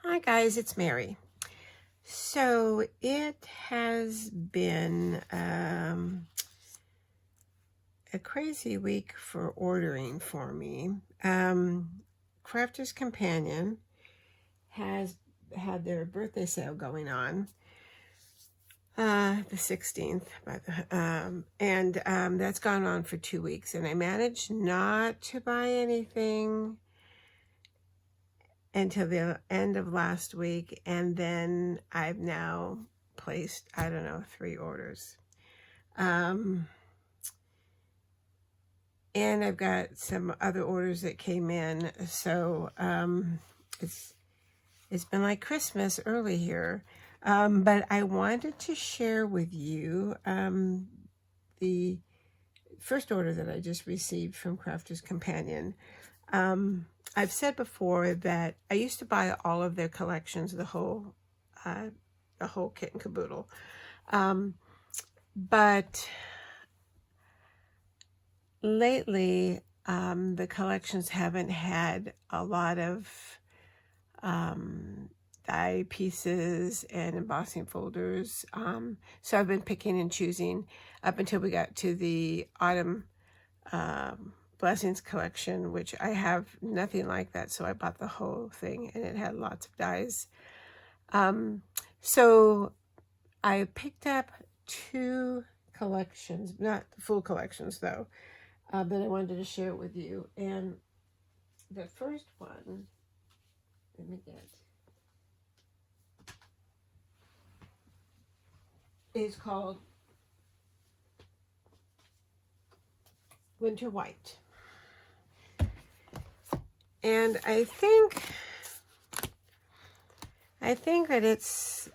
Hi guys, it's Mary. So it has been a crazy week for ordering for me. Crafter's Companion has had their birthday sale going on the 16th, and that's gone on for 2 weeks, and I managed not to buy anything until the end of last week, and then I've now placed, I don't know, 3 orders. And I've got some other orders that came in, so it's been like Christmas early here. But I wanted to share with you the first order that I just received from Crafter's Companion. I've said before that I used to buy all of their collections, the whole kit and caboodle. But lately, the collections haven't had a lot of die pieces and embossing folders. So I've been picking and choosing up until we got to the autumn Blessings collection, which I have nothing like that, so I bought the whole thing, and it had lots of dies. So I picked up 2 collections, not the full collections though, that I wanted to share with you. And the first one, let me get, is called Winter White. And I think that it's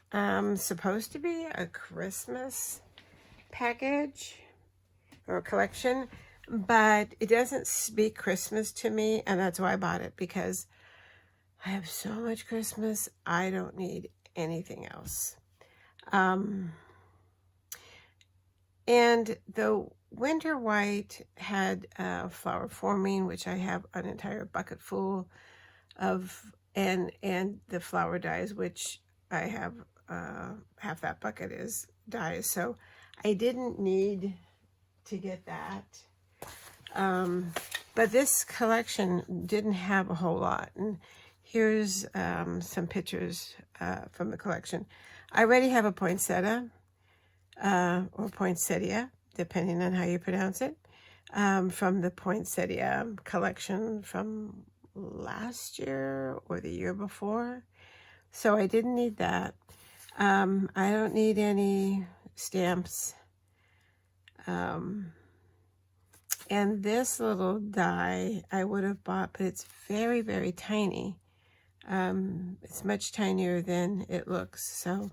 supposed to be a Christmas package or collection, but it doesn't speak Christmas to me, and that's why I bought it, because I have so much Christmas, I don't need anything else. And the Winter White had flower forming, which I have an entire bucket full of, and the flower dies, which I have half that bucket is dies, so I didn't need to get that. But this collection didn't have a whole lot, and here's some pictures from the collection. I already have a poinsettia, or poinsettia, depending on how you pronounce it, from the poinsettia collection from last year or the year before. So I didn't need that. I don't need any stamps. And this little die I would have bought, but it's very, very tiny. It's much tinier than it looks, so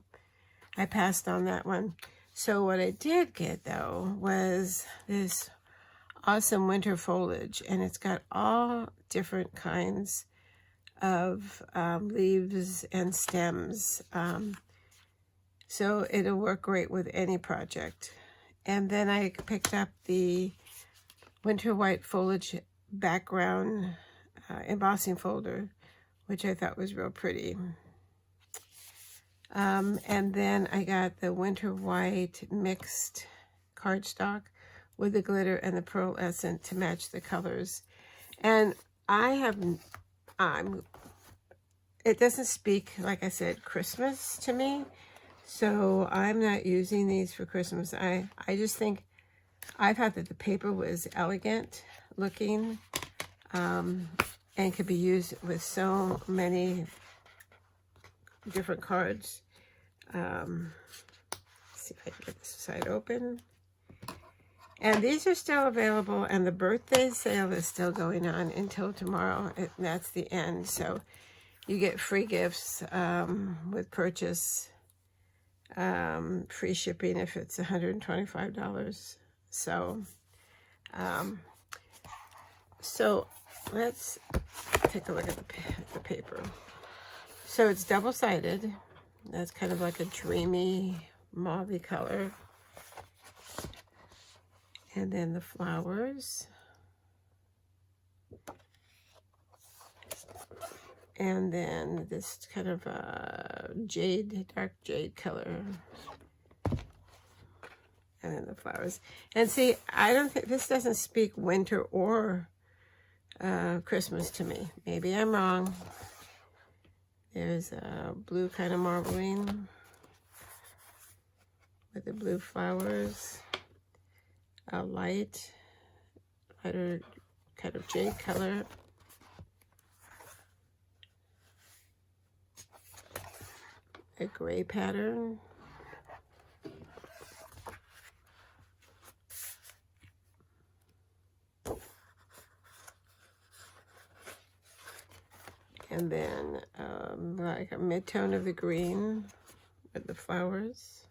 I passed on that one. So what I did get though was this awesome winter foliage, and it's got all different kinds of leaves and stems. So it'll work great with any project. And then I picked up the Winter White foliage background embossing folder, which I thought was real pretty. And then I got the Winter White mixed cardstock with the glitter and the pearlescent to match the colors. And it doesn't speak, like I said, Christmas to me, so I'm not using these for Christmas. I just think, I thought that the paper was elegant looking, and could be used with so many different cards. See if I can get this side open. And these are still available, and the birthday sale is still going on until tomorrow. That's the end, so you get free gifts with purchase, free shipping if it's $125. So, so let's take a look at the paper. So it's double-sided. That's kind of like a dreamy mauve color. And then the flowers. And then this kind of jade, dark jade color. And then the flowers. And see, I don't think, this doesn't speak winter or Christmas to me. Maybe I'm wrong. There's a blue kind of marbling with the blue flowers. A lighter kind of jade color. A gray pattern. And then like a mid-tone of the green with the flowers.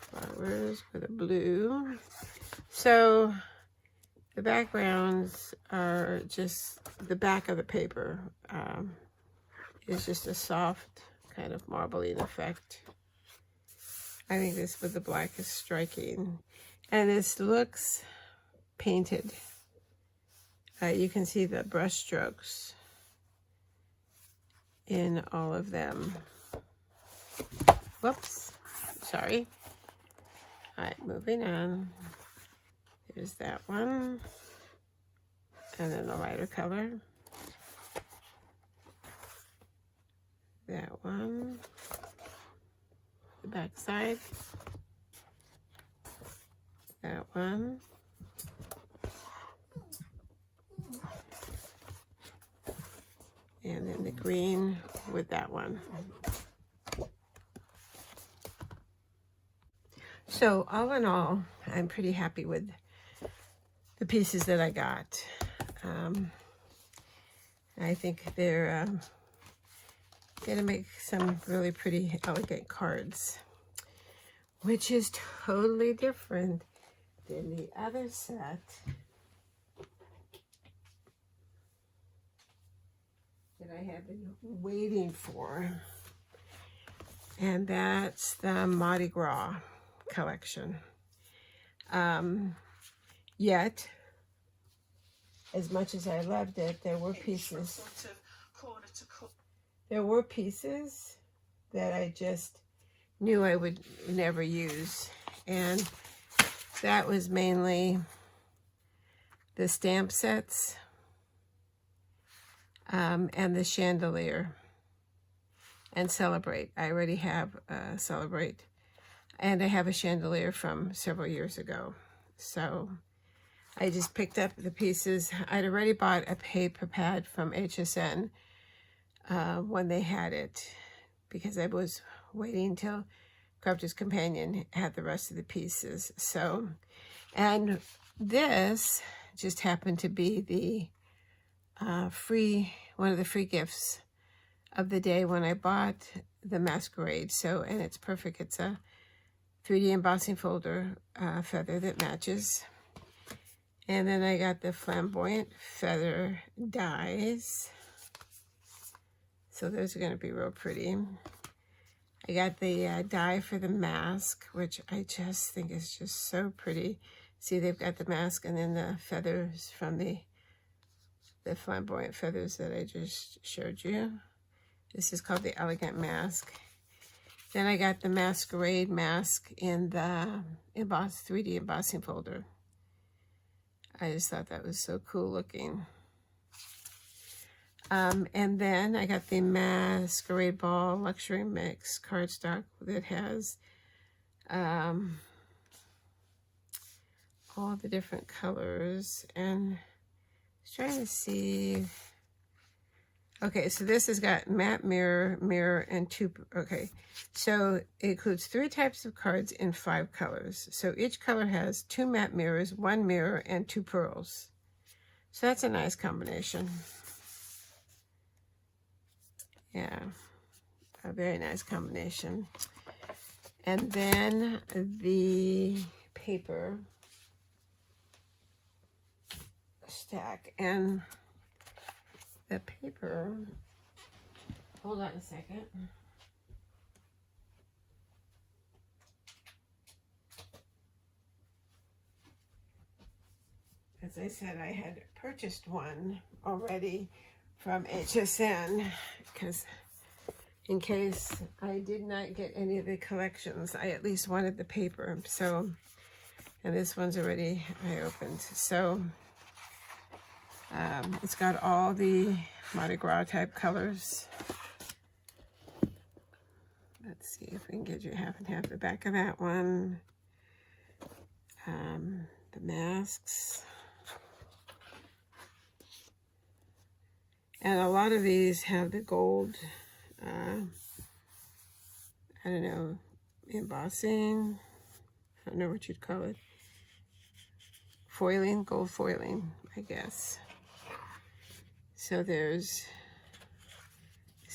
Flowers with a blue. So the backgrounds are just the back of the paper. Is just a soft kind of marbling effect. I think this with the black is striking. And this looks painted. You can see the brush strokes in all of them. Whoops, sorry. All right, moving on. Here's that one. And then the lighter color. That one. The back side. That one. And then the green with that one. So all in all, I'm pretty happy with the pieces that I got. I think they're gonna make some really pretty elegant cards, which is totally different than the other set that I have been waiting for, and that's the Mardi Gras collection. Yet, as much as I loved it, there were pieces that I just knew I would never use, and that was mainly the stamp sets and the chandelier and Celebrate. I already have Celebrate, and I have a chandelier from several years ago. So I just picked up the pieces. I'd already bought a paper pad from HSN when they had it, because I was waiting until Crafter's Companion had the rest of the pieces. So, and this just happened to be the one of the free gifts of the day when I bought the Masquerade. So, and it's perfect. It's a 3D embossing folder feather that matches. And then I got the flamboyant feather dies. So those are going to be real pretty. I got the die for the mask, which I just think is just so pretty. See, they've got the mask and then the feathers from the flamboyant feathers that I just showed you. This is called the Elegant Mask. Then I got the Masquerade mask in the 3D embossing folder. I just thought that was so cool looking. And then I got the Masquerade Ball Luxury Mix cardstock that has all the different colors. And I was trying to see. Okay, so this has got matte mirror, mirror, and two. Okay, so it includes 3 types of cards in 5 colors. So each color has 2 matte mirrors, 1 mirror, and 2 pearls. So that's a nice combination. Yeah, a very nice combination. And then the paper stack. And the paper, hold on a second. as I said, I had purchased one already from HSN because in case I did not get any of the collections, I at least wanted the paper. So, and this one's already, I opened. So, it's got all the Mardi Gras type colors. Let's see if we can get you half and half the back of that one. The masks. And a lot of these have the gold, I don't know, embossing. I don't know what you'd call it. Foiling, gold foiling, I guess. So this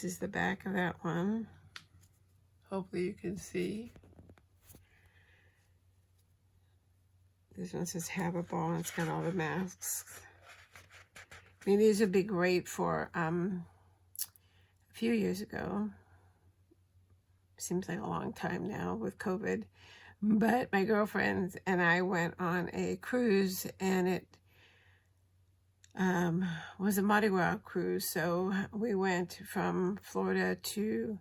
is the back of that one. Hopefully you can see. This one says have a ball, and it's got all the masks. I mean, these would be great for a few years ago. Seems like a long time now with COVID. But my girlfriends and I went on a cruise, and it was a Mardi Gras cruise. So we went from Florida to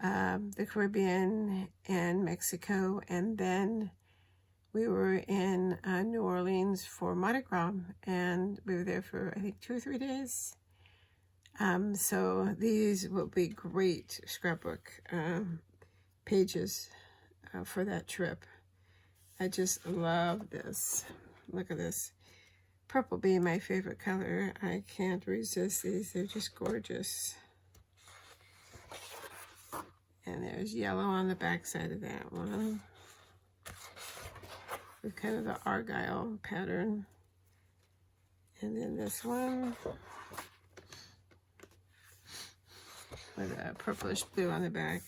the Caribbean and Mexico, and then we were in New Orleans for Mardi Gras, and we were there for, I think, 2 or 3 days. So these will be great scrapbook pages for that trip. I just love this. Look at this. Purple being my favorite color. I can't resist these. They're just gorgeous. And there's yellow on the back side of that one, with kind of the argyle pattern. And then this one with a purplish blue on the back.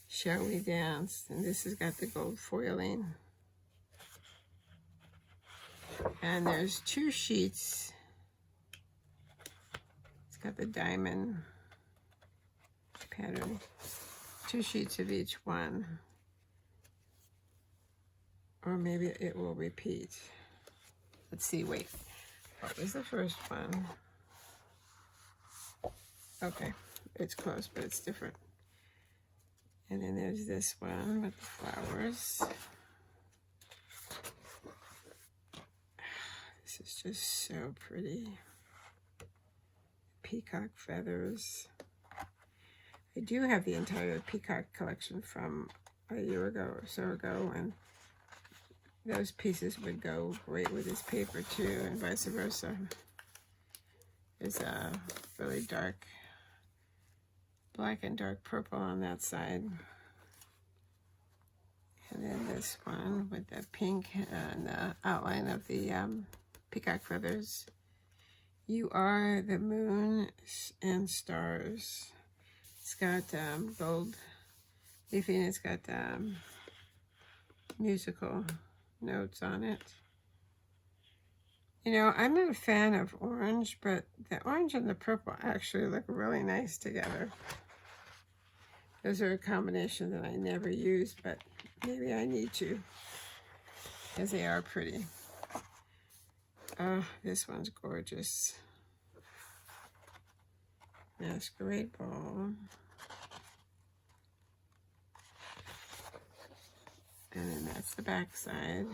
Shall We Dance? And this has got the gold foiling. And there's 2 sheets. It's got the diamond pattern. 2 sheets of each one. Or maybe it will repeat. Let's see, wait. What was the first one? Okay, it's close, but it's different. And then there's this one with the flowers. This is just so pretty. Peacock feathers. I do have the entire peacock collection from a year ago or so ago, and those pieces would go great with this paper too, and vice versa. There's a really dark black and dark purple on that side. And then this one with the pink and the outline of the peacock feathers. You Are the Moon and Stars. It's got gold leafing. It's got musical notes on it. You know, I'm not a fan of orange, but the orange and the purple actually look really nice together. Those are a combination that I never use, but maybe I need to, because they are pretty. Oh, this one's gorgeous. Masquerade Ball. And then that's the back side.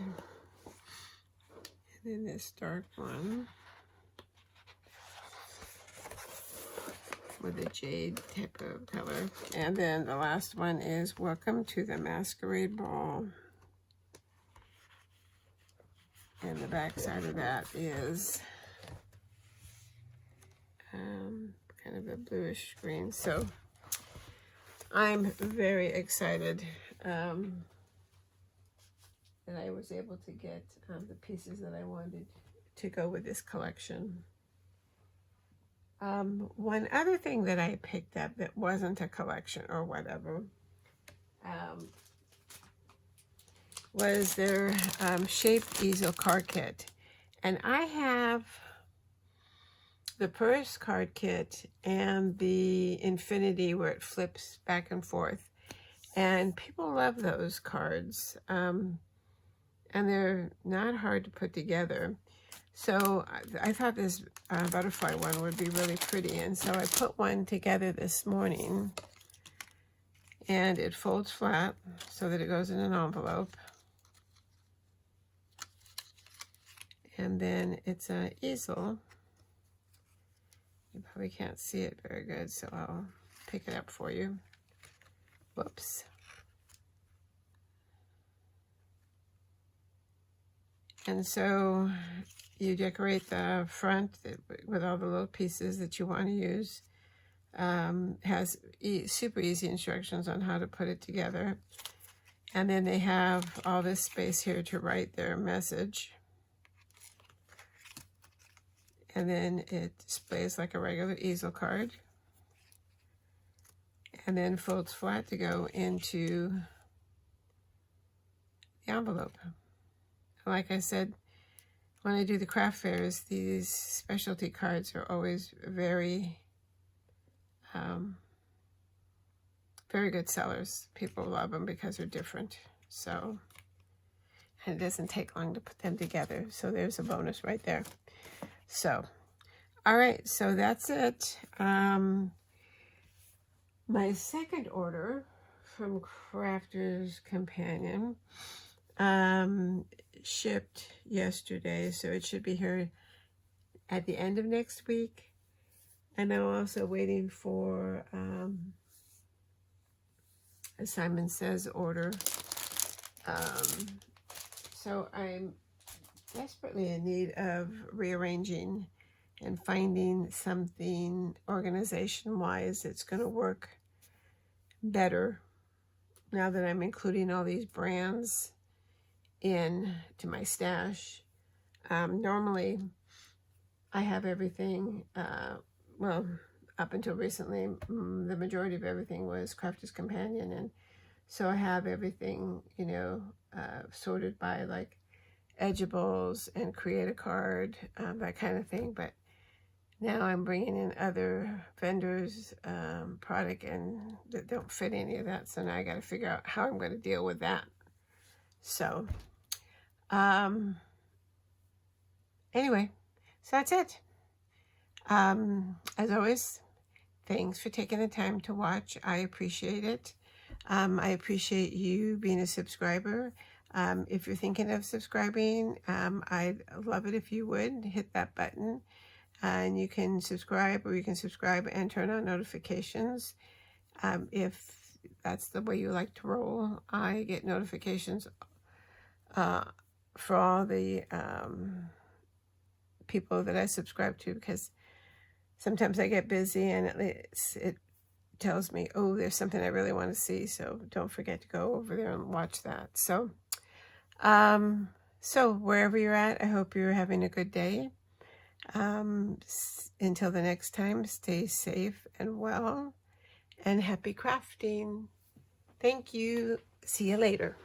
And then this dark one with a jade type of color. And then the last one is Welcome to the Masquerade Ball. And the back side of that is kind of a bluish green. So I'm very excited that I was able to get the pieces that I wanted to go with this collection. One other thing that I picked up that wasn't a collection or whatever was their shaped easel card kit. And I have the purse card kit and the infinity where it flips back and forth. And people love those cards. And they're not hard to put together. So I thought this butterfly one would be really pretty, and so I put one together this morning, and it folds flat so that it goes in an envelope. And then it's an easel. You probably can't see it very good, so I'll pick it up for you. Whoops. And so you decorate the front with all the little pieces that you want to use. Has super easy instructions on how to put it together. And then they have all this space here to write their message. And then it displays like a regular easel card. And then folds flat to go into the envelope. Like I said, when I do the craft fairs, these specialty cards are always very, very good sellers. People love them because they're different. So, and it doesn't take long to put them together. So there's a bonus right there. So, all right, so that's it. My second order from Crafter's Companion shipped yesterday, so it should be here at the end of next week. And I'm also waiting for a Simon Says order. So I'm desperately in need of rearranging and finding something organization-wise that's going to work better now that I'm including all these brands in to my stash. Normally I have everything, well, up until recently, the majority of everything was Crafter's Companion, and so I have everything, you know, sorted by like edgeables and create a card, that kind of thing. But now I'm bringing in other vendors' product and that don't fit any of that. So now I got to figure out how I'm going to deal with that. So, anyway, so that's it. As always, thanks for taking the time to watch. I appreciate it. I appreciate you being a subscriber. If you're thinking of subscribing, I'd love it if you would hit that button. And you can subscribe, or you can subscribe and turn on notifications. If that's the way you like to roll, I get notifications for all the people that I subscribe to, because sometimes I get busy and it tells me, oh, there's something I really want to see. So don't forget to go over there and watch that. So, so wherever you're at, I hope you're having a good day. Until the next time, stay safe and well, and happy crafting. Thank you. See you later.